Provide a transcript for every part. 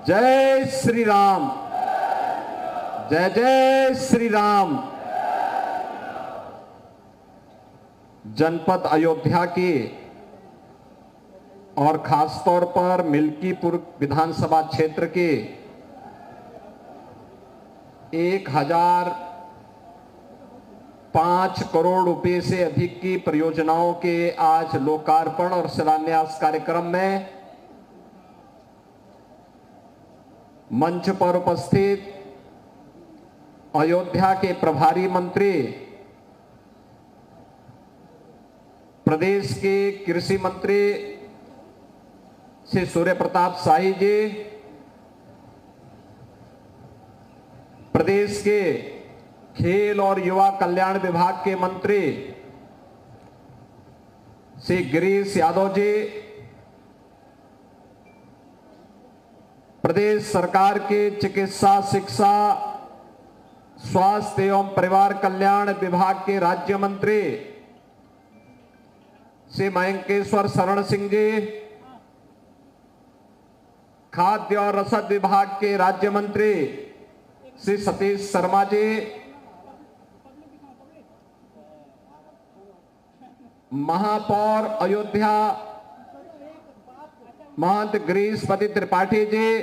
जय श्री राम। जय जय श्री राम। जनपद अयोध्या की और खासतौर पर मिल्कीपुर विधानसभा क्षेत्र के 1005 करोड़ रुपए से अधिक की परियोजनाओं के आज लोकार्पण और शिलान्यास कार्यक्रम में मंच पर उपस्थित अयोध्या के प्रभारी मंत्री, प्रदेश के कृषि मंत्री श्री सूर्य प्रताप शाही जी, प्रदेश के खेल और युवा कल्याण विभाग के मंत्री श्री गिरीश यादव जी, प्रदेश सरकार के चिकित्सा, शिक्षा, स्वास्थ्य एवं परिवार कल्याण विभाग के राज्य मंत्री श्री मयंकेश्वर शरण सिंह जी, खाद्य और रसद विभाग के राज्य मंत्री श्री सतीश शर्मा जी, महापौर अयोध्या महंत गिरीशपति त्रिपाठी जी,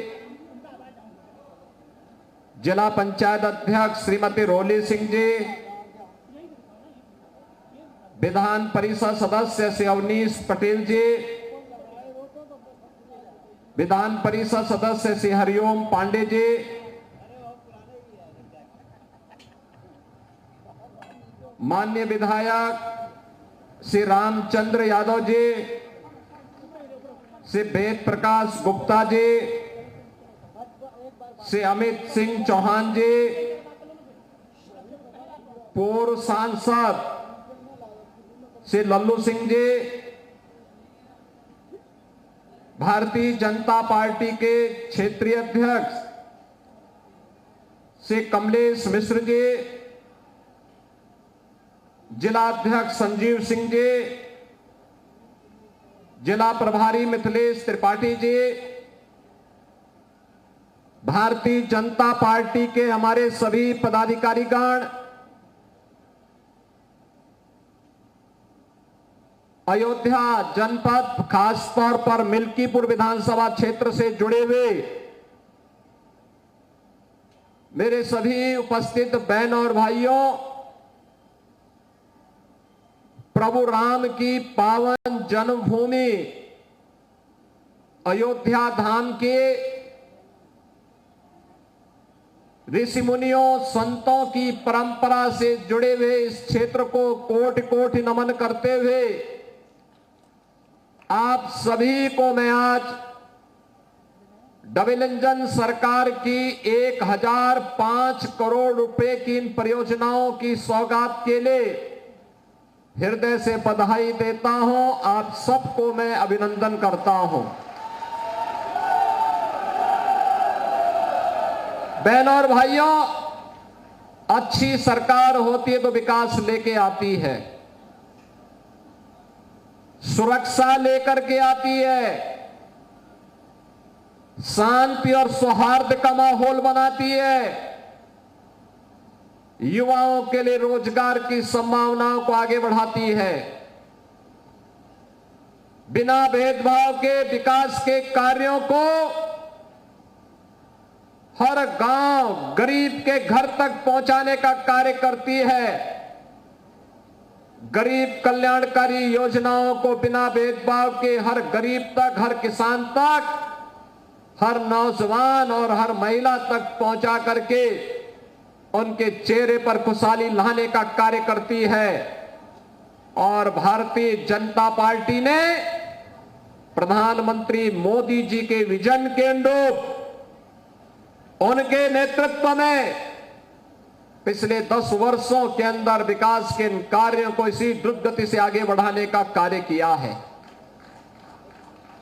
जिला पंचायत अध्यक्ष श्रीमती रोली सिंह जी, विधान परिषद सदस्य श्री अवनीश पटेल जी, विधान परिषद सदस्य श्री हरिओम पांडे जी, माननीय विधायक श्री रामचंद्र यादव जी, श्री वेद प्रकाश गुप्ता जी, श्री अमित सिंह चौहान जी, पूर्व सांसद श्री लल्लू सिंह जी, भारतीय जनता पार्टी के क्षेत्रीय अध्यक्ष श्री कमलेश मिश्र जी, जिला अध्यक्ष संजीव सिंह जी, जिला प्रभारी मिथिलेश त्रिपाठी जी, भारतीय जनता पार्टी के हमारे सभी पदाधिकारीगण, अयोध्या जनपद खासतौर पर मिल्कीपुर विधानसभा क्षेत्र से जुड़े हुए मेरे सभी उपस्थित बहन और भाइयों, प्रभु राम की पावन जन्मभूमि अयोध्या धाम के ऋषि मुनियों संतों की परंपरा से जुड़े हुए इस क्षेत्र को कोटि कोटि नमन करते हुए आप सभी को मैं आज डबल इंजन सरकार की 1005 करोड़ रुपए की इन परियोजनाओं की सौगात के लिए हृदय से बधाई देता हूं। आप सबको मैं अभिनंदन करता हूं। बहनों और भाइयों, अच्छी सरकार होती है तो विकास लेके आती है, सुरक्षा लेकर के आती है, शांति और सौहार्द का माहौल बनाती है, युवाओं के लिए रोजगार की संभावनाओं को आगे बढ़ाती है, बिना भेदभाव के विकास के कार्यों को हर गांव गरीब के घर तक पहुंचाने का कार्य करती है, गरीब कल्याणकारी योजनाओं को बिना भेदभाव के हर गरीब तक, हर किसान तक, हर नौजवान और हर महिला तक पहुंचा करके उनके चेहरे पर खुशहाली लाने का कार्य करती है। और भारतीय जनता पार्टी ने प्रधानमंत्री मोदी जी के विजन के अनुरूप उनके नेतृत्व में पिछले 10 वर्षों के अंदर विकास के इन कार्यों को इसी द्रुत गति से आगे बढ़ाने का कार्य किया है।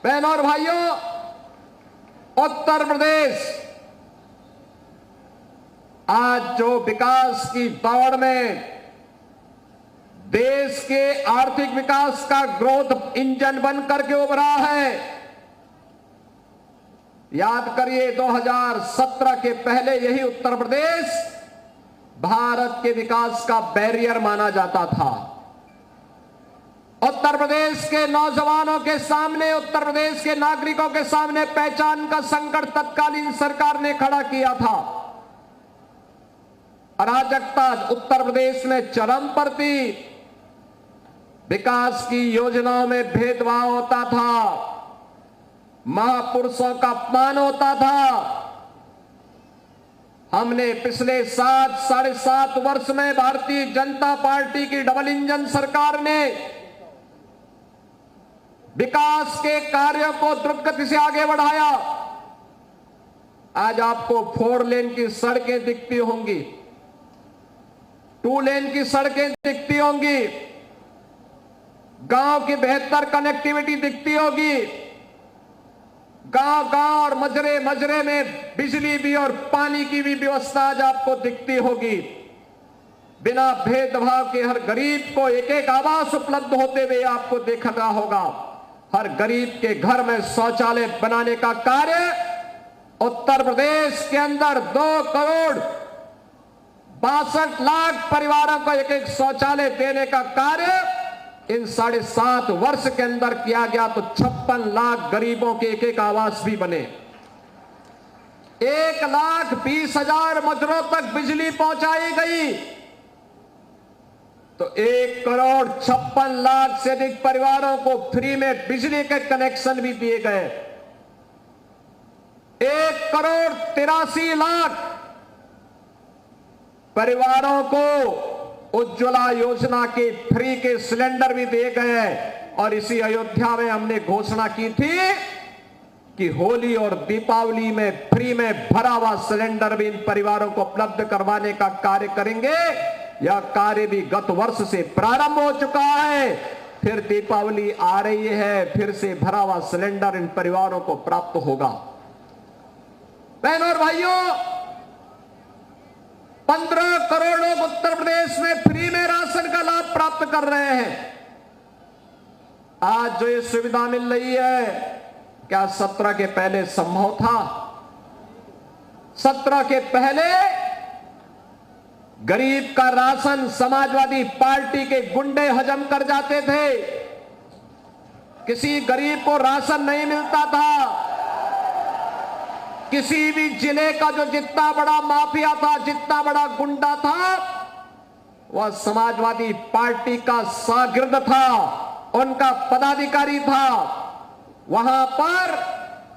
बहनों और भाइयों, उत्तर प्रदेश आज जो विकास की दौड़ में देश के आर्थिक विकास का ग्रोथ इंजन बन करके उभरा है, याद करिए 2017 के पहले यही उत्तर प्रदेश भारत के विकास का बैरियर माना जाता था। उत्तर प्रदेश के नौजवानों के सामने, उत्तर प्रदेश के नागरिकों के सामने पहचान का संकट तत्कालीन सरकार ने खड़ा किया था। अराजकता उत्तर प्रदेश में चरम पर थी। विकास की योजनाओं में भेदभाव होता था, महापुरुषों का अपमान होता था। हमने पिछले 7-7.5 वर्ष में भारतीय जनता पार्टी की डबल इंजन सरकार ने विकास के कार्यों को द्रुत गति से आगे बढ़ाया। आज आपको 4 लेन की सड़कें दिखती होंगी, 2 लेन की सड़कें दिखती होंगी, गांव की बेहतर कनेक्टिविटी दिखती होगी, गांव-गांव और मजरे में बिजली भी और पानी की भी व्यवस्था आज आपको दिखती होगी। बिना भेदभाव के हर गरीब को एक आवास उपलब्ध होते हुए आपको देखना होगा। हर गरीब के घर में शौचालय बनाने का कार्य उत्तर प्रदेश के अंदर 2 करोड़ 62 लाख परिवारों को एक शौचालय देने का कार्य इन 7.5 वर्ष के अंदर किया गया। तो 56 लाख गरीबों के एक आवास भी बने। 1,20,000 मजरों तक बिजली पहुंचाई गई। तो 1 करोड़ 56 लाख से अधिक परिवारों को फ्री में बिजली के कनेक्शन भी दिए गए। 1 करोड़ 83 लाख परिवारों को उज्ज्वला योजना के फ्री के सिलेंडर भी दिए गए। और इसी अयोध्या में हमने घोषणा की थी कि होली और दीपावली में फ्री में भरा हुआ सिलेंडर भी इन परिवारों को उपलब्ध करवाने का कार्य करेंगे। यह कार्य भी गत वर्ष से प्रारंभ हो चुका है। फिर दीपावली आ रही है, फिर से भरा हुआ सिलेंडर इन परिवारों को प्राप्त होगा। बहनों और भाइयों, 15 करोड़ लोग उत्तर प्रदेश में फ्री में राशन का लाभ प्राप्त कर रहे हैं। आज जो ये सुविधा मिल रही है, क्या 17 के पहले संभव था? 17 के पहले गरीब का राशन समाजवादी पार्टी के गुंडे हजम कर जाते थे। किसी गरीब को राशन नहीं मिलता था। किसी भी जिले का जो जितना बड़ा माफिया था, जितना बड़ा गुंडा था, वह समाजवादी पार्टी का शागिर्द था, उनका पदाधिकारी था। वहां पर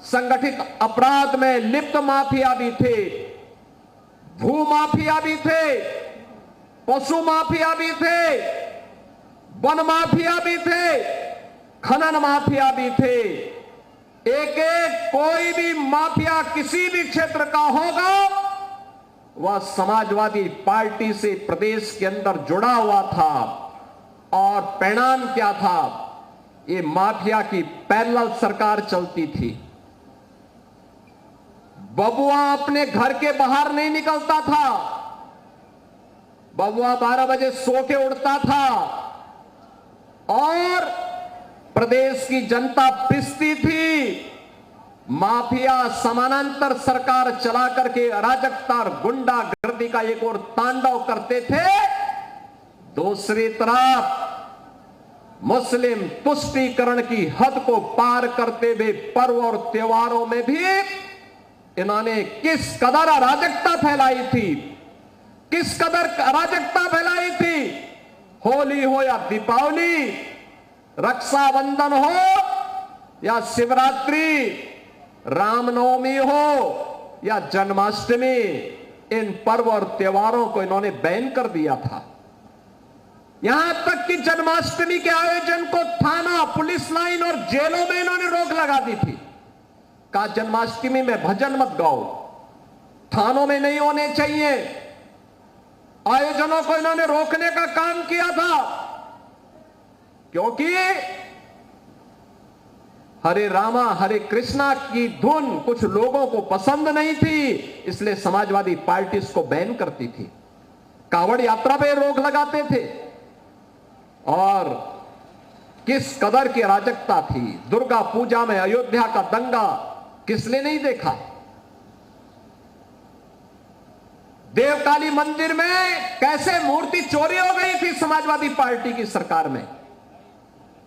संगठित अपराध में लिप्त माफिया भी थे, भू माफिया भी थे, पशु माफिया भी थे, वन माफिया भी थे, खनन माफिया भी थे। एक कोई भी माफिया किसी भी क्षेत्र का होगा, वह समाजवादी पार्टी से प्रदेश के अंदर जुड़ा हुआ था। और परिणाम क्या था? ये माफिया की पैरेलल सरकार चलती थी। बबुआ अपने घर के बाहर नहीं निकलता था। बबुआ 12 बजे सो के उठता था और प्रदेश की जनता पिसती थी। माफिया समानांतर सरकार चला करके अराजकता और गुंडागर्दी का एक और तांडव करते थे। दूसरी तरफ मुस्लिम तुष्टीकरण की हद को पार करते हुए पर्व और त्योहारों में भी इन्होंने किस कदर अराजकता फैलाई थी, किस कदर अराजकता फैलाई थी। होली हो या दीपावली, रक्षाबंधन हो या शिवरात्रि, रामनवमी हो या जन्माष्टमी, इन पर्व और त्योहारों को इन्होंने बैन कर दिया था। यहां तक कि जन्माष्टमी के आयोजन को थाना, पुलिस लाइन और जेलों में इन्होंने रोक लगा दी थी। कहा जन्माष्टमी में भजन मत गाओ, थानों में नहीं होने चाहिए। आयोजनों को इन्होंने रोकने का काम किया था, क्योंकि हरे रामा हरे कृष्णा की धुन कुछ लोगों को पसंद नहीं थी, इसलिए समाजवादी पार्टी इसको बैन करती थी। कांवड़ यात्रा पे रोक लगाते थे। और किस कदर की अराजकता थी। दुर्गा पूजा में अयोध्या का दंगा किसने नहीं देखा? देवकाली मंदिर में कैसे मूर्ति चोरी हो गई थी समाजवादी पार्टी की सरकार में।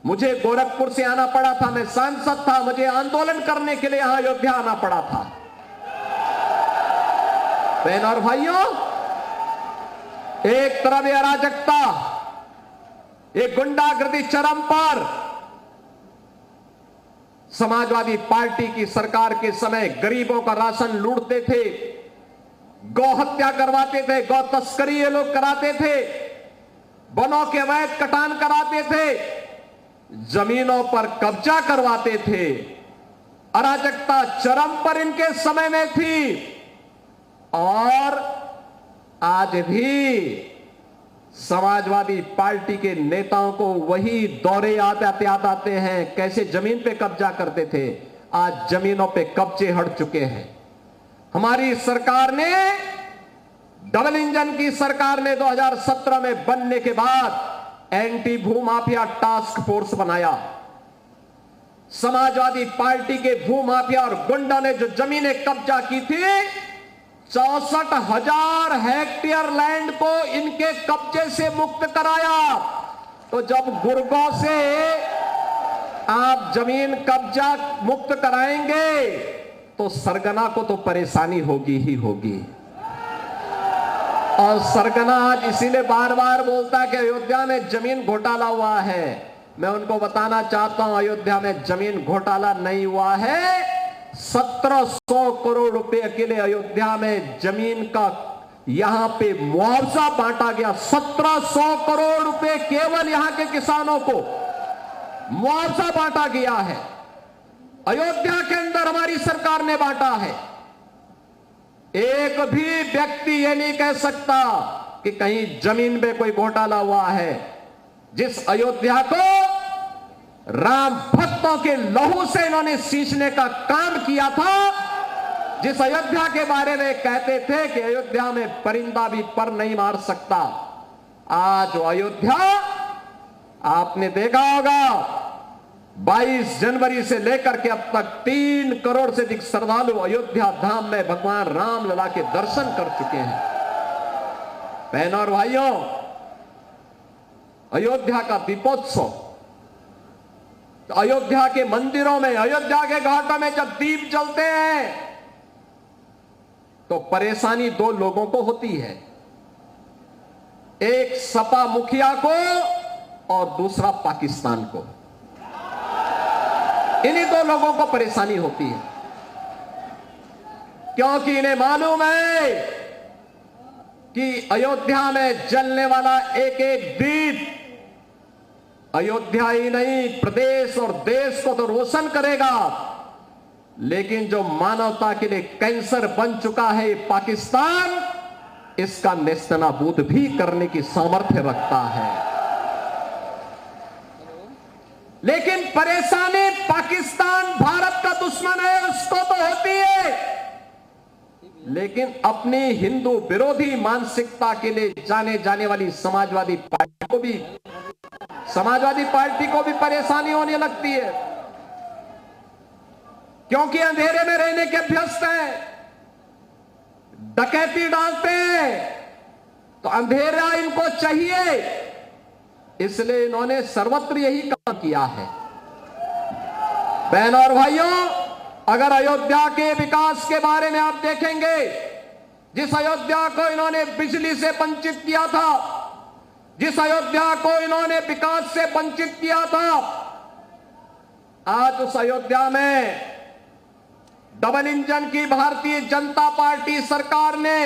मुझे गोरखपुर से आना पड़ा था, मैं सांसद था, मुझे आंदोलन करने के लिए यहां अयोध्या आना पड़ा था। बहन और भाइयों, एक तरफ यह अराजकता, एक गुंडागर्दी चरम पर। समाजवादी पार्टी की सरकार के समय गरीबों का राशन लूटते थे, गौ हत्या करवाते थे, गौ तस्करी ये लोग कराते थे, वनों के अवैध कटान कराते थे, जमीनों पर कब्जा करवाते थे। अराजकता चरम पर इनके समय में थी। और आज भी समाजवादी पार्टी के नेताओं को वही दौरे याद आते हैं, कैसे जमीन पे कब्जा करते थे। आज जमीनों पे कब्जे हट चुके हैं। हमारी सरकार ने, डबल इंजन की सरकार ने 2017 में बनने के बाद एंटी भूमाफिया टास्क फोर्स बनाया। समाजवादी पार्टी के भूमाफिया और गुंडा ने जो जमीनें कब्जा की थी, 64,000 हेक्टेयर लैंड को इनके कब्जे से मुक्त कराया। तो जब गुर्गों से आप जमीन कब्जा मुक्त कराएंगे तो सरगना को तो परेशानी होगी ही होगी। और सरगना आज इसीलिए बार बार बोलता है कि अयोध्या में जमीन घोटाला हुआ है। मैं उनको बताना चाहता हूं, अयोध्या में जमीन घोटाला नहीं हुआ है। 1700 करोड़ रुपए के लिए अयोध्या में जमीन का यहां पे मुआवजा बांटा गया। 1700 करोड़ रुपए केवल यहां के किसानों को मुआवजा बांटा गया है। अयोध्या के अंदर हमारी सरकार ने बांटा है। एक भी व्यक्ति ये नहीं कह सकता कि कहीं जमीन में कोई घोटाला हुआ है। जिस अयोध्या को राम भक्तों के लहू से इन्होंने सींचने का काम किया था, जिस अयोध्या के बारे में कहते थे कि अयोध्या में परिंदा भी पर नहीं मार सकता, आज वो अयोध्या आपने देखा होगा 22 जनवरी से लेकर के अब तक 3 करोड़ से अधिक श्रद्धालु अयोध्या धाम में भगवान राम लला के दर्शन कर चुके हैं। बहनों और भाइयों, अयोध्या का दीपोत्सव, अयोध्या के मंदिरों में, अयोध्या के घाटों में जब दीप जलते हैं तो परेशानी 2 लोगों को होती है। एक सपा मुखिया को और दूसरा पाकिस्तान को। इन्हीं 2 लोगों को परेशानी होती है, क्योंकि इन्हें मालूम है कि अयोध्या में जलने वाला एक एक दीप अयोध्या ही नहीं प्रदेश और देश को तो रोशन करेगा, लेकिन जो मानवता के लिए कैंसर बन चुका है पाकिस्तान, इसका नेस्तनाबूद भी करने की सामर्थ्य रखता है। लेकिन परेशानी पाकिस्तान भारत का दुश्मन है, उसको तो होती है, लेकिन अपनी हिंदू विरोधी मानसिकता के लिए जाने जाने वाली समाजवादी पार्टी को भी परेशानी होने लगती है, क्योंकि अंधेरे में रहने के अभ्यस्त हैं, डकैती डालते हैं, तो अंधेरा इनको चाहिए, इसलिए इन्होंने सर्वत्र यही काम किया है। बहनों और भाइयों, अगर अयोध्या के विकास के बारे में आप देखेंगे, जिस अयोध्या को इन्होंने बिजली से वंचित किया था, जिस अयोध्या को इन्होंने विकास से वंचित किया था, आज उस अयोध्या में डबल इंजन की भारतीय जनता पार्टी सरकार ने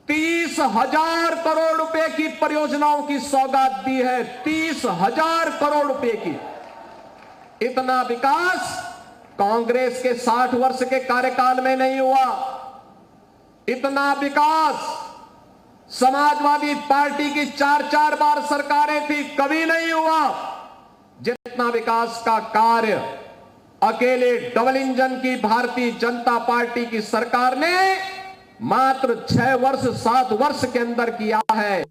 30,000 करोड़ रुपए की परियोजनाओं की सौगात दी है। 30,000 करोड़ रुपए की। इतना विकास कांग्रेस के 60 वर्ष के कार्यकाल में नहीं हुआ। इतना विकास समाजवादी पार्टी की 4-4 बार सरकारें थी, कभी नहीं हुआ। जितना विकास का कार्य अकेले डबल इंजन की भारतीय जनता पार्टी की सरकार ने मात्र 6 वर्ष 7 वर्ष के अंदर किया है।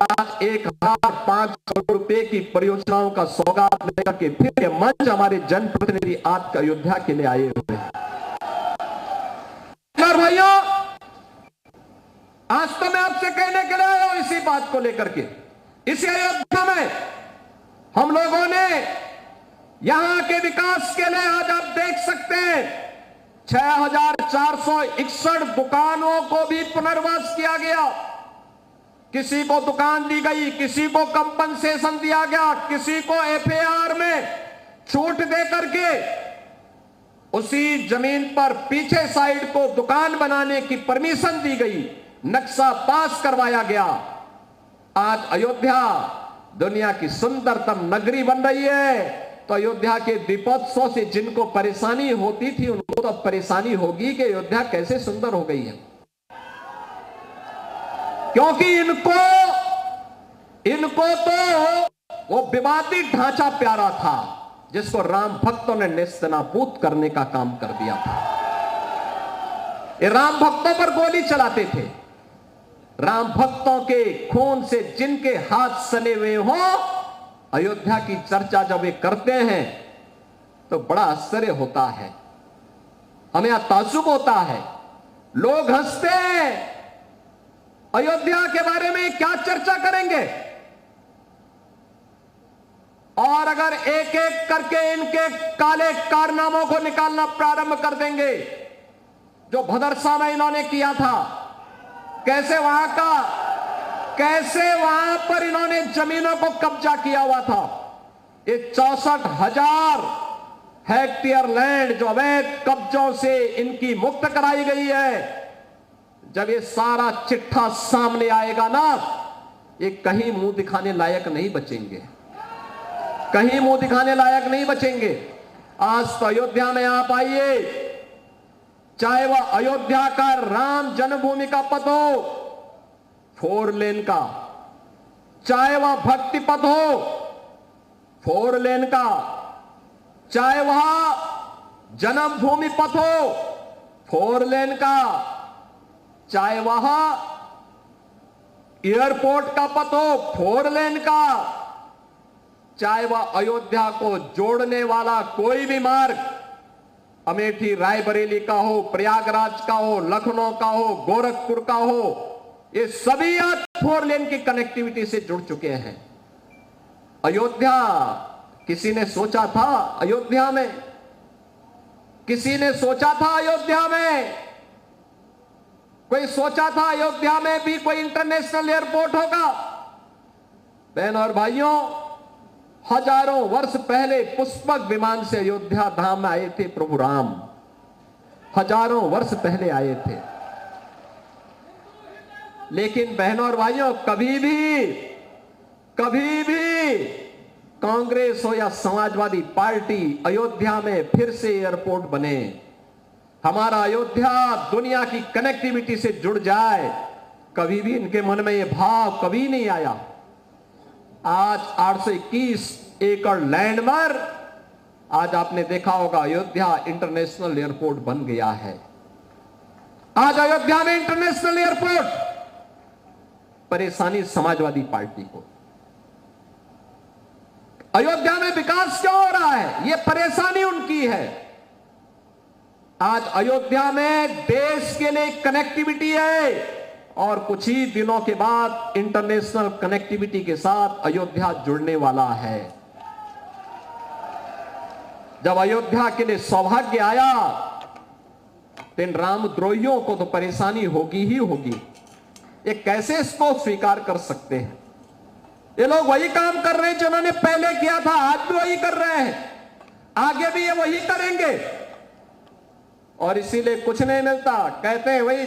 आज 1,500 रुपए की परियोजनाओं का सौगात लेकर के फिर ये मंच हमारे जनप्रतिनिधि आज अयोध्या के लिए आए हुए हैं। भाइयों, आज तो मैं आपसे कहने के लिए आया हूं इसी बात को लेकर के। इसी अयोध्या में हम लोगों ने यहां के विकास के लिए आज आप देख सकते हैं 6,461 दुकानों को भी पुनर्वास किया गया। किसी को दुकान दी गई, किसी को कंपनसेशन दिया गया, किसी को एफएआर में छूट दे करके उसी जमीन पर पीछे साइड को दुकान बनाने की परमिशन दी गई, नक्शा पास करवाया गया। आज अयोध्या दुनिया की सुंदरतम नगरी बन रही है। तो अयोध्या के दीपोत्सव से जिनको परेशानी होती थी उनको तो अब परेशानी होगी कि अयोध्या कैसे सुंदर हो गई है, क्योंकि इनको तो वो विवादित ढांचा प्यारा था जिसको राम भक्तों ने नेस्तनाबूद करने का काम कर दिया था। ये राम भक्तों पर गोली चलाते थे। राम भक्तों के खून से जिनके हाथ सने हुए हों, अयोध्या की चर्चा जब वे करते हैं तो बड़ा आश्चर्य होता है, हमें ताज्जुब होता है। लोग हंसते हैं, अयोध्या के बारे में क्या चर्चा करेंगे। और अगर एक एक करके इनके काले कारनामों को निकालना प्रारंभ कर देंगे, जो भदरसा में इन्होंने किया था, कैसे वहां पर इन्होंने जमीनों को कब्जा किया हुआ था। ये 64,000 हेक्टेयर लैंड जो अवैध कब्जों से इनकी मुक्त कराई गई है, जब ये सारा चिट्ठा सामने आएगा ना, ये कहीं मुंह दिखाने लायक नहीं बचेंगे, कहीं मुंह दिखाने लायक नहीं बचेंगे। आज तो अयोध्या में आप आइए, चाहे वह अयोध्या का राम जन्मभूमि का पथ हो 4 लेन का, चाहे वह भक्ति पथ हो 4 लेन का, चाहे वह जन्मभूमि पथ हो 4 लेन का, चाहे वह एयरपोर्ट का पथ हो 4 लेन का, चाहे वह अयोध्या को जोड़ने वाला कोई भी मार्ग अमेठी रायबरेली का हो, प्रयागराज का हो, लखनऊ का हो, गोरखपुर का हो, ये सभी आज 4 लेन की कनेक्टिविटी से जुड़ चुके हैं। अयोध्या, किसी ने सोचा था अयोध्या में, किसी ने सोचा था अयोध्या में, कोई सोचा था अयोध्या में भी कोई इंटरनेशनल एयरपोर्ट होगा? बहनों और भाइयों, हजारों वर्ष पहले पुष्पक विमान से अयोध्या धाम में आए थे प्रभु राम, हजारों वर्ष पहले आए थे। लेकिन बहनों और भाइयों, कभी भी कांग्रेस हो या समाजवादी पार्टी अयोध्या में फिर से एयरपोर्ट बने, हमारा अयोध्या दुनिया की कनेक्टिविटी से जुड़ जाए, कभी भी इनके मन में यह भाव कभी नहीं आया। आज 821 एकड़ लैंड पर आज आपने देखा होगा अयोध्या इंटरनेशनल एयरपोर्ट बन गया है। आज अयोध्या में इंटरनेशनल एयरपोर्ट, परेशानी समाजवादी पार्टी को। अयोध्या में विकास क्यों हो रहा है, यह परेशानी उनकी है। आज अयोध्या में देश के लिए कनेक्टिविटी है और कुछ ही दिनों के बाद इंटरनेशनल कनेक्टिविटी के साथ अयोध्या जुड़ने वाला है। जब अयोध्या के लिए सौभाग्य आया तो इन रामद्रोहियों को तो परेशानी होगी ही होगी। ये कैसे इसको स्वीकार कर सकते हैं? ये लोग वही काम कर रहे हैं जिन्होंने पहले किया था, आज भी वही कर रहे हैं, आगे भी ये वही करेंगे। और इसीलिए कुछ नहीं मिलता, कहते हैं वही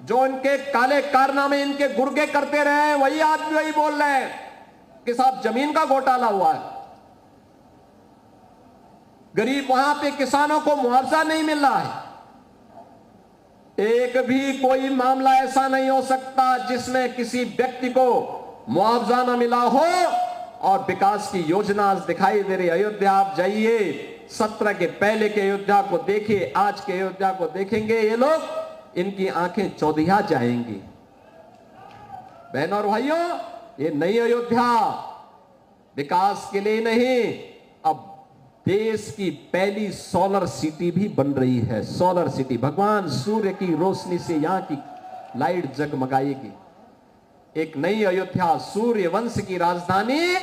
जो इनके काले कारनामे इनके गुर्गे करते रहे, वही आज भी वही बोल रहे हैं कि साहब जमीन का घोटाला हुआ है, गरीब वहां पे किसानों को मुआवजा नहीं मिल रहा है। एक भी कोई मामला ऐसा नहीं हो सकता जिसमें किसी व्यक्ति को मुआवजा न मिला हो और विकास की योजना दिखाई दे रही। अयोध्या आप जाइए, 17 के पहले के अयोध्या को देखिए, आज के अयोध्या को देखेंगे, ये लोग इनकी आंखें चौधिया जाएंगी। बहनों और भाइयों, ये नई अयोध्या विकास के लिए नहीं, अब देश की पहली सोलर सिटी भी बन रही है। सोलर सिटी, भगवान सूर्य की रोशनी से यहां की लाइट जगमगाएगी। एक नई अयोध्या, सूर्य वंश की राजधानी,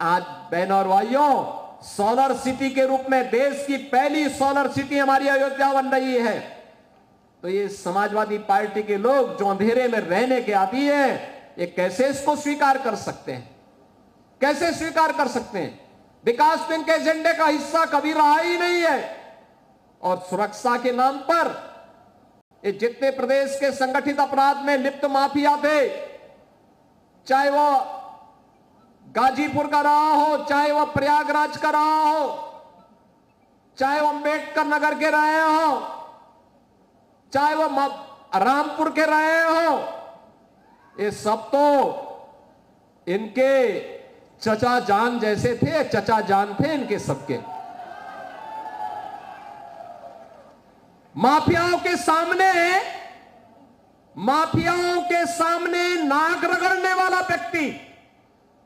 आज बहनों और भाइयों सोलर सिटी के रूप में देश की पहली सोलर सिटी हमारी अयोध्या बन रही है। तो ये समाजवादी पार्टी के लोग जो अंधेरे में रहने के आदी है, ये कैसे इसको स्वीकार कर सकते हैं? कैसे स्वीकार कर सकते हैं? विकास तो इनके एजेंडे का हिस्सा कभी रहा ही नहीं है। और सुरक्षा के नाम पर ये जितने प्रदेश के संगठित अपराध में लिप्त माफिया थे, चाहे वो गाजीपुर का रहा हो, चाहे वो प्रयागराज का रहा हो, चाहे वो अम्बेडकर नगर के रहे हो, चाहे वो रामपुर के रहे हो, ये सब तो इनके चचा जान जैसे थे, चचा जान थे इनके सबके। माफियाओं के सामने नाक रगड़ने वाला व्यक्ति,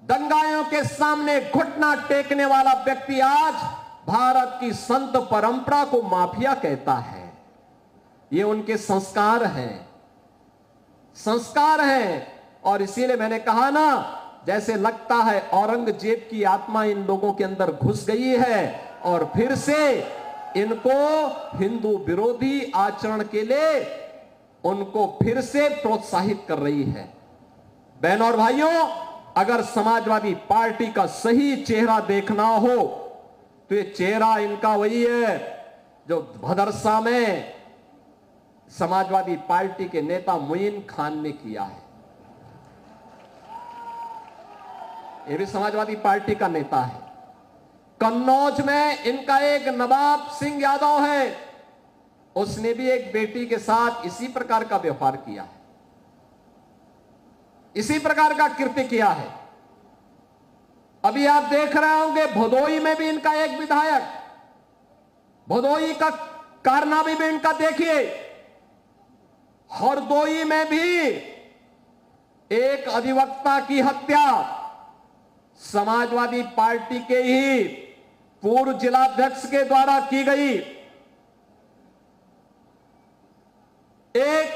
दंगाइयों के सामने घुटना टेकने वाला व्यक्ति आज भारत की संत परंपरा को माफिया कहता है। ये उनके संस्कार हैं। और इसीलिए मैंने कहा ना, जैसे लगता है औरंगजेब की आत्मा इन लोगों के अंदर घुस गई है और फिर से इनको हिंदू विरोधी आचरण के लिए उनको फिर से प्रोत्साहित कर रही है। बहनों और भाइयों, अगर समाजवादी पार्टी का सही चेहरा देखना हो तो ये चेहरा इनका वही है जो भदरसा में समाजवादी पार्टी के नेता मुइन खान ने किया है। ये भी समाजवादी पार्टी का नेता है। कन्नौज में इनका एक नवाब सिंह यादव है, उसने भी एक बेटी के साथ इसी प्रकार का व्यवहार किया है, इसी प्रकार का कृत्य किया है। अभी आप देख रहे होंगे भदोई में भी इनका एक विधायक, भदोई का कारनामे भी इनका देखिए। हरदोई में भी एक अधिवक्ता की हत्या समाजवादी पार्टी के ही पूर्व जिलाध्यक्ष के द्वारा की गई। एक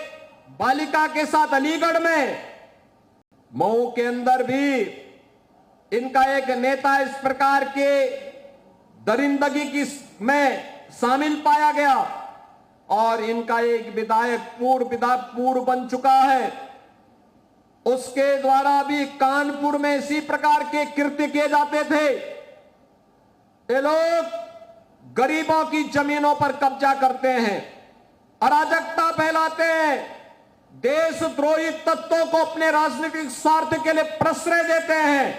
बालिका के साथ अलीगढ़ में, मऊ के अंदर भी इनका एक नेता इस प्रकार के दरिंदगी की में शामिल पाया गया और इनका एक विधायक पूर्व बन चुका है, उसके द्वारा भी कानपुर में इसी प्रकार के कृत्य किए जाते थे। ये लोग गरीबों की जमीनों पर कब्जा करते हैं, अराजकता फैलाते हैं, देशद्रोही तत्वों को अपने राजनीतिक स्वार्थ के लिए प्रश्रय देते हैं,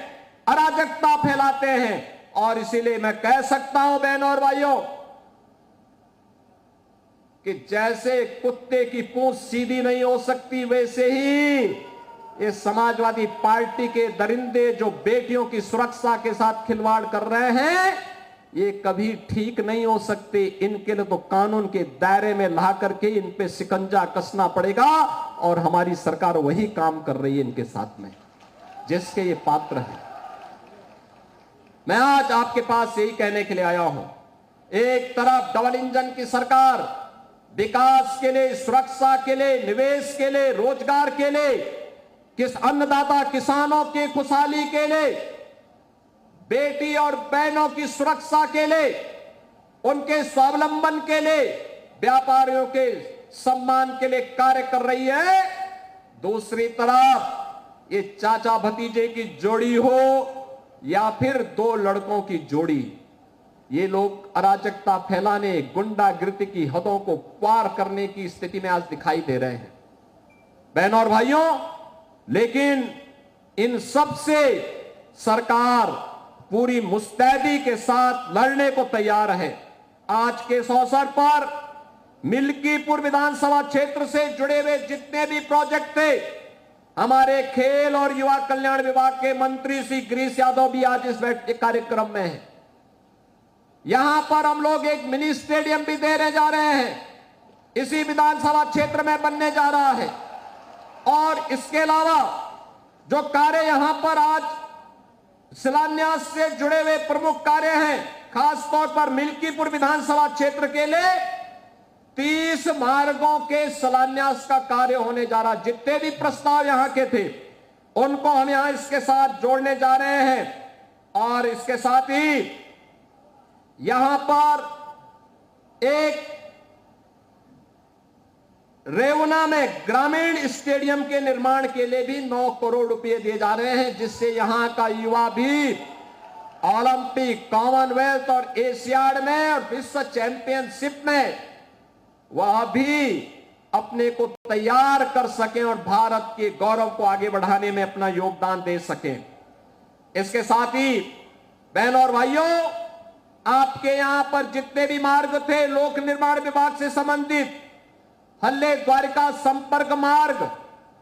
अराजकता फैलाते हैं। और इसीलिए मैं कह सकता हूं बहनों और भाइयों कि जैसे कुत्ते की पूंछ सीधी नहीं हो सकती, वैसे ही ये समाजवादी पार्टी के दरिंदे जो बेटियों की सुरक्षा के साथ खिलवाड़ कर रहे हैं, ये कभी ठीक नहीं हो सकते। इनके लिए तो कानून के दायरे में ला करके इन पे शिकंजा कसना पड़ेगा और हमारी सरकार वही काम कर रही है इनके साथ में, जिसके ये पात्र हैं। मैं आज आपके पास यही कहने के लिए आया हूं, एक तरफ डबल इंजन की सरकार विकास के लिए, सुरक्षा के लिए, निवेश के लिए, रोजगार के लिए, अन्नदाता किसानों की खुशहाली के लिए, बेटी और बहनों की सुरक्षा के लिए, उनके स्वावलंबन के लिए, व्यापारियों के सम्मान के लिए कार्य कर रही है। दूसरी तरफ ये चाचा भतीजे की जोड़ी हो या फिर दो लड़कों की जोड़ी, ये लोग अराजकता फैलाने, गुंडागिर्दी की हदों को पार करने की स्थिति में आज दिखाई दे रहे हैं बहनों और भाइयों। लेकिन इन सब से सरकार पूरी मुस्तैदी के साथ लड़ने को तैयार है। आज के इस अवसर पर मिल्कीपुर विधानसभा क्षेत्र से जुड़े हुए जितने भी प्रोजेक्ट थे, हमारे खेल और युवा कल्याण विभाग के मंत्री श्री गिरीश यादव भी आज इस कार्यक्रम में हैं। यहां पर हम लोग एक मिनी स्टेडियम भी देने जा रहे हैं, इसी विधानसभा क्षेत्र में बनने जा रहा है। और इसके अलावा जो कार्य यहां पर आज शिलान्यास से जुड़े हुए प्रमुख कार्य हैं, खासतौर पर मिल्कीपुर विधानसभा क्षेत्र के लिए 30 मार्गों के शिलान्यास का कार्य होने जा रहा। जितने भी प्रस्ताव यहां के थे उनको हम यहां इसके साथ जोड़ने जा रहे हैं। और इसके साथ ही यहां पर एक रेवना में ग्रामीण स्टेडियम के निर्माण के लिए भी 9 करोड़ रुपए दिए जा रहे हैं, जिससे यहां का युवा भी ओलंपिक, कॉमनवेल्थ और एशियाड में और विश्व चैंपियनशिप में वह भी अपने को तैयार कर सकें और भारत के गौरव को आगे बढ़ाने में अपना योगदान दे सकें। इसके साथ ही बहनों और भाइयों, आपके यहां पर जितने भी मार्ग थे लोक निर्माण विभाग से संबंधित, हल्ले द्वारिका संपर्क मार्ग,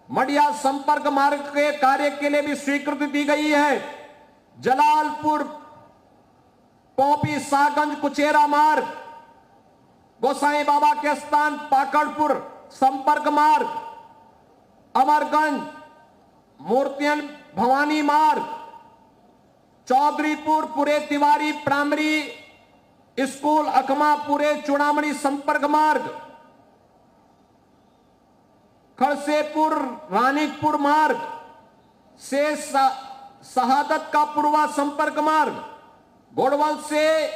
मडिया संपर्क मार्ग के कार्य के लिए भी स्वीकृति दी गई है। जलालपुर पोपी सागंज कुचेरा मार्ग, गोसाई बाबा के स्थान पाकड़पुर संपर्क मार्ग, अमरगंज मूर्तियन भवानी मार्ग, चौधरीपुर पुरे तिवारी प्राइमरी स्कूल अकमा पुरे चूड़ामणि संपर्क मार्ग, खड़सेपुर रानीपुर मार्ग से शहादत का पूर्वा संपर्क मार्ग, गोड़वल से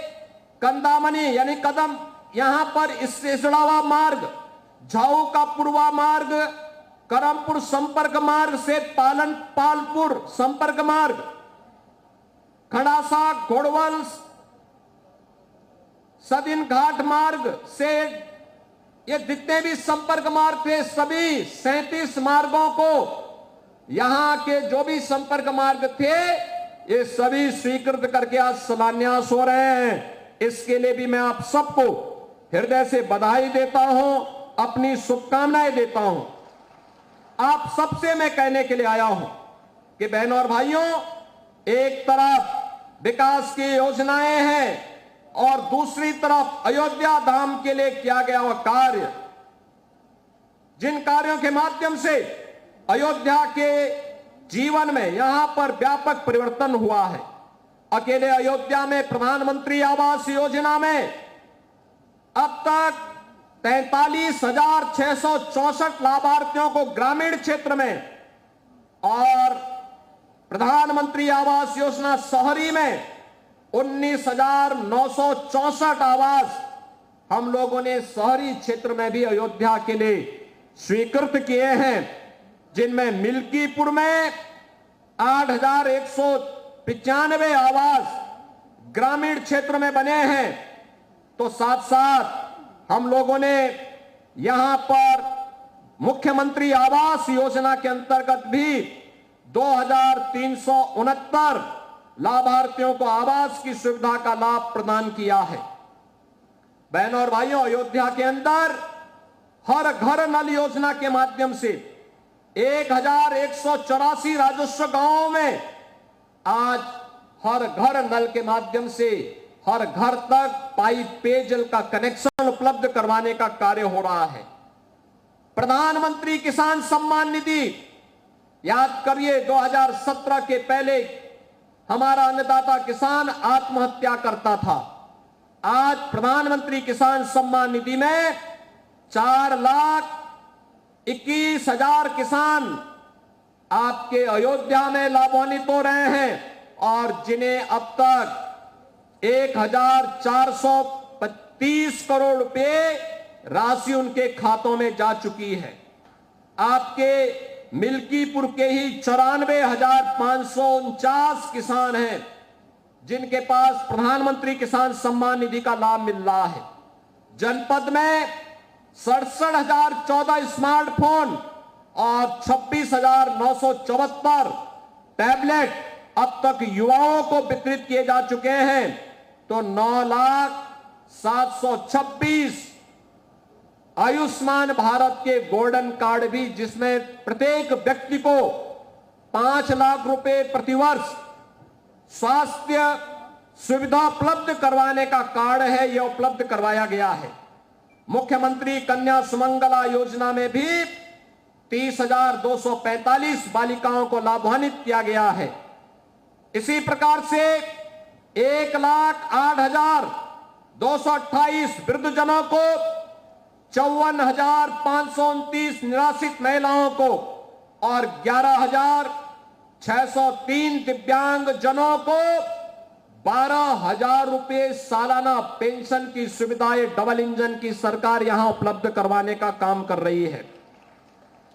कंदामनी यानी कदम यहां पर इससे जुड़ा हुआ मार्ग, झाऊ का पूर्वा मार्ग, करमपुर संपर्क मार्ग से पालनपुर संपर्क मार्ग, खड़ासा घोड़वल सदिन घाट मार्ग से ये जितने भी संपर्क मार्ग थे सभी 37 मार्गों को, यहां के जो भी संपर्क मार्ग थे ये सभी स्वीकृत करके आज शिलान्यास हो रहे हैं। इसके लिए भी मैं आप सबको हृदय से बधाई देता हूं, अपनी शुभकामनाएं देता हूं। आप सबसे मैं कहने के लिए आया हूं कि बहनों और भाइयों, एक तरफ विकास की योजनाएं हैं और दूसरी तरफ अयोध्या धाम के लिए किया गया वह कार्य, जिन कार्यों के माध्यम से अयोध्या के जीवन में यहां पर व्यापक परिवर्तन हुआ है। अकेले अयोध्या में प्रधानमंत्री आवास योजना में अब तक 43,664 लाभार्थियों को ग्रामीण क्षेत्र में और प्रधानमंत्री आवास योजना शहरी में 19,964 आवास हम लोगों ने शहरी क्षेत्र में भी अयोध्या के लिए स्वीकृत किए हैं, जिनमें मिल्कीपुर में 8,195 आवास ग्रामीण क्षेत्र में बने हैं। तो साथ साथ हम लोगों ने यहां पर मुख्यमंत्री आवास योजना के अंतर्गत भी 2,369 लाभार्थियों को आवास की सुविधा का लाभ प्रदान किया है। बहनों और भाइयों, अयोध्या के अंदर हर घर नल योजना के माध्यम से 1,184 राजस्व गांवों में आज हर घर नल के माध्यम से हर घर तक पाइप पेयजल का कनेक्शन उपलब्ध करवाने का कार्य हो रहा है। प्रधानमंत्री किसान सम्मान निधि, याद करिए 2017 के पहले हमारा अन्नदाता किसान आत्महत्या करता था। आज प्रधानमंत्री किसान सम्मान निधि में 4,21,000 किसान आपके अयोध्या में लाभान्वित हो रहे हैं और जिन्हें अब तक 1,435 करोड़ रुपए राशि उनके खातों में जा चुकी है। आपके मिल्कीपुर के ही 94,549 किसान हैं जिनके पास प्रधानमंत्री किसान सम्मान निधि का लाभ मिल रहा है। जनपद में 67,014 स्मार्टफोन और 26,974 टैबलेट अब तक युवाओं को वितरित किए जा चुके हैं। तो 9,726 आयुष्मान भारत के गोल्डन कार्ड भी, जिसमें प्रत्येक व्यक्ति को 5 लाख रुपए प्रतिवर्ष स्वास्थ्य सुविधा उपलब्ध करवाने का कार्ड है, यह उपलब्ध करवाया गया है। मुख्यमंत्री कन्या सुमंगला योजना में भी 30,245 बालिकाओं को लाभान्वित किया गया है। इसी प्रकार से 1,08,228 वृद्धजनों को, 54,529 निराश्रित महिलाओं को और 11,603 दिव्यांग जनों को 12,000 रुपये सालाना पेंशन की सुविधाएं डबल इंजन की सरकार यहां उपलब्ध करवाने का काम कर रही है।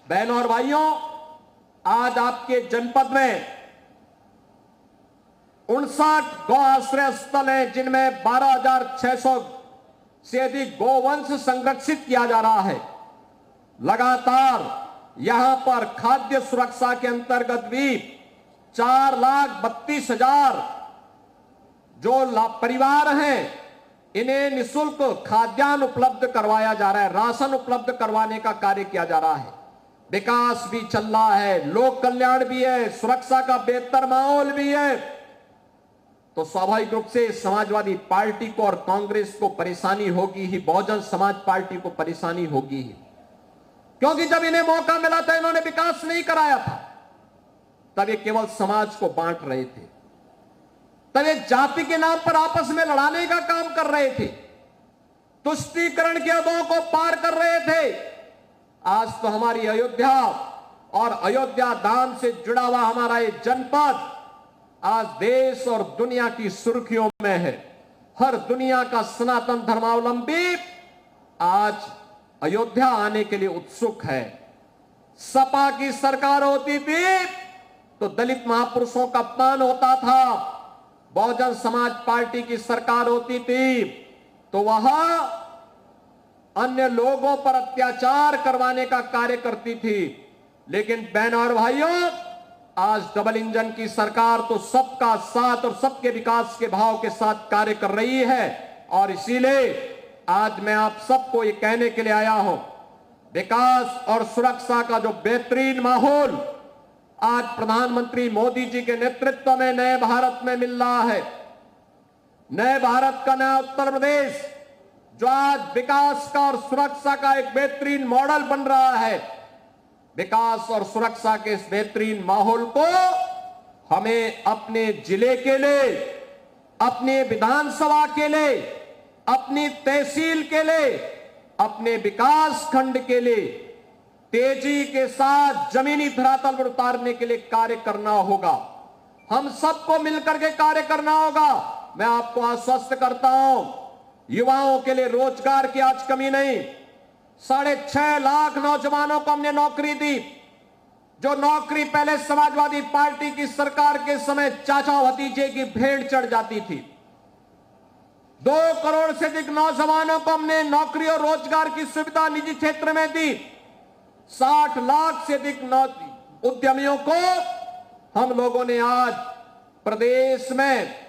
बहनों और भाइयों, आज आपके जनपद में 59 गौ आश्रय स्थल हैं, जिनमें 12,600 से अधिक गोवंश संरक्षित किया जा रहा है। लगातार यहां पर खाद्य सुरक्षा के अंतर्गत भी 4,32,000 जो परिवार हैं, इन्हें निःशुल्क खाद्यान्न उपलब्ध करवाया जा रहा है, राशन उपलब्ध करवाने का कार्य किया जा रहा है। विकास भी चल रहा है, लोक कल्याण भी है, सुरक्षा का बेहतर माहौल भी है। तो स्वाभाविक रूप से समाजवादी पार्टी को और कांग्रेस को परेशानी होगी ही, बहुजन समाज पार्टी को परेशानी होगी ही, क्योंकि जब इन्हें मौका मिला था इन्होंने विकास नहीं कराया था। तब ये केवल समाज को बांट रहे थे, तब ये जाति के नाम पर आपस में लड़ाने का काम कर रहे थे, तुष्टीकरण के हदों को पार कर रहे थे। आज तो हमारी अयोध्या और अयोध्या धाम से जुड़ा हुआ हमारा ये जनपद आज देश और दुनिया की सुर्खियों में है। हर दुनिया का सनातन धर्मावलंबी आज अयोध्या आने के लिए उत्सुक है। सपा की सरकार होती थी तो दलित महापुरुषों का अपमान होता था, बहुजन समाज पार्टी की सरकार होती थी तो वहां अन्य लोगों पर अत्याचार करवाने का कार्य करती थी। लेकिन बहनों और भाइयों, आज डबल इंजन की सरकार तो सबका साथ और सबके विकास के भाव के साथ कार्य कर रही है। और इसीलिए आज मैं आप सबको ये कहने के लिए आया हूं, विकास और सुरक्षा का जो बेहतरीन माहौल आज प्रधानमंत्री मोदी जी के नेतृत्व में नए भारत में मिल रहा है। नए भारत का नया उत्तर प्रदेश जो आज विकास का और सुरक्षा का एक बेहतरीन मॉडल बन रहा है। विकास और सुरक्षा के इस बेहतरीन माहौल को हमें अपने जिले के लिए, अपने विधानसभा के लिए, अपनी तहसील के लिए, अपने विकास खंड के लिए तेजी के साथ जमीनी धरातल पर उतारने के लिए कार्य करना होगा। हम सबको मिलकर के कार्य करना होगा। मैं आपको आश्वस्त करता हूं, युवाओं के लिए रोजगार की आज कमी नहीं। 6.5 लाख नौजवानों को हमने नौकरी दी। जो नौकरी पहले समाजवादी पार्टी की सरकार के समय चाचा भतीजे की भेड़ चढ़ जाती थी। 2 करोड़ से अधिक नौजवानों को हमने नौकरी और रोजगार की सुविधा निजी क्षेत्र में दी। 60 लाख से अधिक उद्यमियों को हम लोगों ने आज प्रदेश में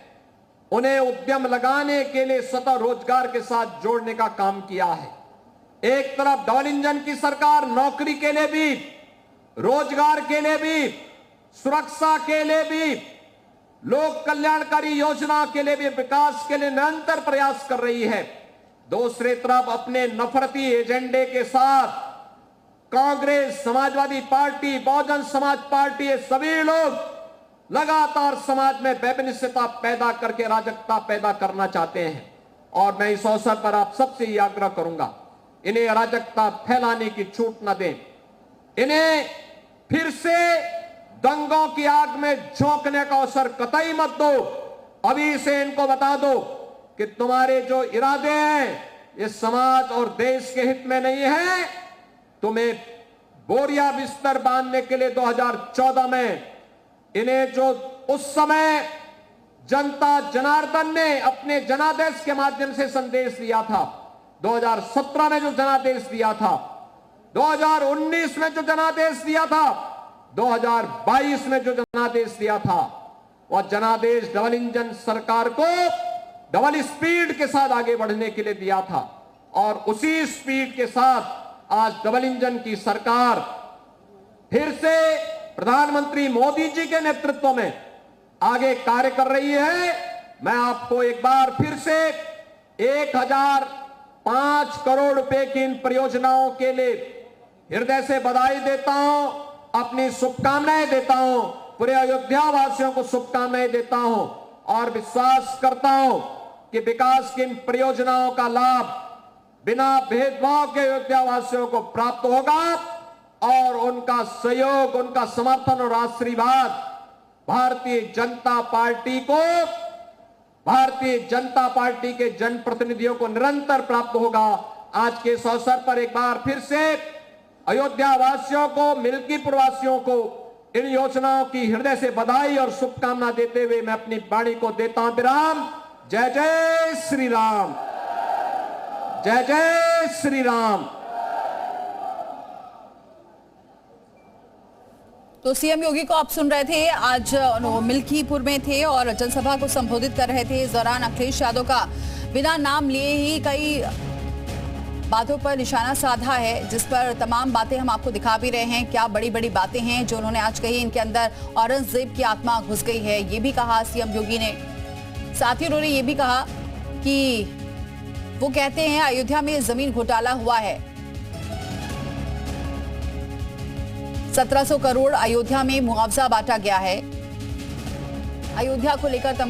उन्हें उद्यम लगाने के लिए स्वतः रोजगार के साथ जोड़ने का काम किया है। एक तरफ डबल इंजन की सरकार नौकरी के लिए भी, रोजगार के लिए भी, सुरक्षा के लिए भी, लोक कल्याणकारी योजना के लिए भी, विकास के लिए निरंतर प्रयास कर रही है। दूसरी तरफ अपने नफरती एजेंडे के साथ कांग्रेस, समाजवादी पार्टी, बहुजन समाज पार्टी, ये सभी लोग लगातार समाज में वैमनस्यता पैदा करके अराजकता पैदा करना चाहते हैं। और मैं इस अवसर पर आप सबसे ये आग्रह करूंगा, इन्हें अराजकता फैलाने की छूट न दें। इन्हें फिर से दंगों की आग में झोंकने का अवसर कतई मत दो। अभी से इनको बता दो कि तुम्हारे जो इरादे हैं ये समाज और देश के हित में नहीं है। तुम्हें बोरिया बिस्तर बांधने के लिए 2014 में इन्हें जो उस समय जनता जनार्दन ने अपने जनादेश के माध्यम से संदेश दिया था, 2017 में जो जनादेश दिया था, 2019 में जो जनादेश दिया था, 2022 में जो जनादेश दिया था, वह जनादेश डबल इंजन सरकार को डबल स्पीड के साथ आगे बढ़ने के लिए दिया था। और उसी स्पीड के साथ आज डबल इंजन की सरकार फिर से प्रधानमंत्री मोदी जी के नेतृत्व में आगे कार्य कर रही है। मैं आपको एक बार फिर से 1005 करोड़ रुपए की इन परियोजनाओं के लिए हृदय से बधाई देता हूं, अपनी शुभकामनाएं देता हूं, पूरे अयोध्या वासियों को शुभकामनाएं देता हूं और विश्वास करता हूं कि विकास की इन परियोजनाओं का लाभ बिना भेदभाव के अयोध्या वासियों को प्राप्त होगा और उनका सहयोग, उनका समर्थन और आशीर्वाद भारतीय जनता पार्टी के जनप्रतिनिधियों को निरंतर प्राप्त होगा। आज के इस अवसर पर एक बार फिर से अयोध्या वासियों को, मिल्कीपुर वासियों को इन योजनाओं की हृदय से बधाई और शुभकामना देते हुए मैं अपनी वाणी को देता हूं विराम। जय जय श्री राम, जय जय श्री राम। तो सीएम योगी को आप सुन रहे थे, आज मिल्कीपुर में थे और जनसभा को संबोधित कर रहे थे। इस दौरान अखिलेश यादव का बिना नाम लिए ही कई बातों पर निशाना साधा है, जिस पर तमाम बातें हम आपको दिखा भी रहे हैं। क्या बड़ी बड़ी बातें हैं जो उन्होंने आज कही। इनके अंदर औरंगजेब की आत्मा घुस गई है, ये भी कहा सीएम योगी ने। साथ ही उन्होंने ये भी कहा कि वो कहते हैं अयोध्या में जमीन घोटाला हुआ है, 1700 करोड़ अयोध्या में मुआवजा बांटा गया है। अयोध्या को लेकर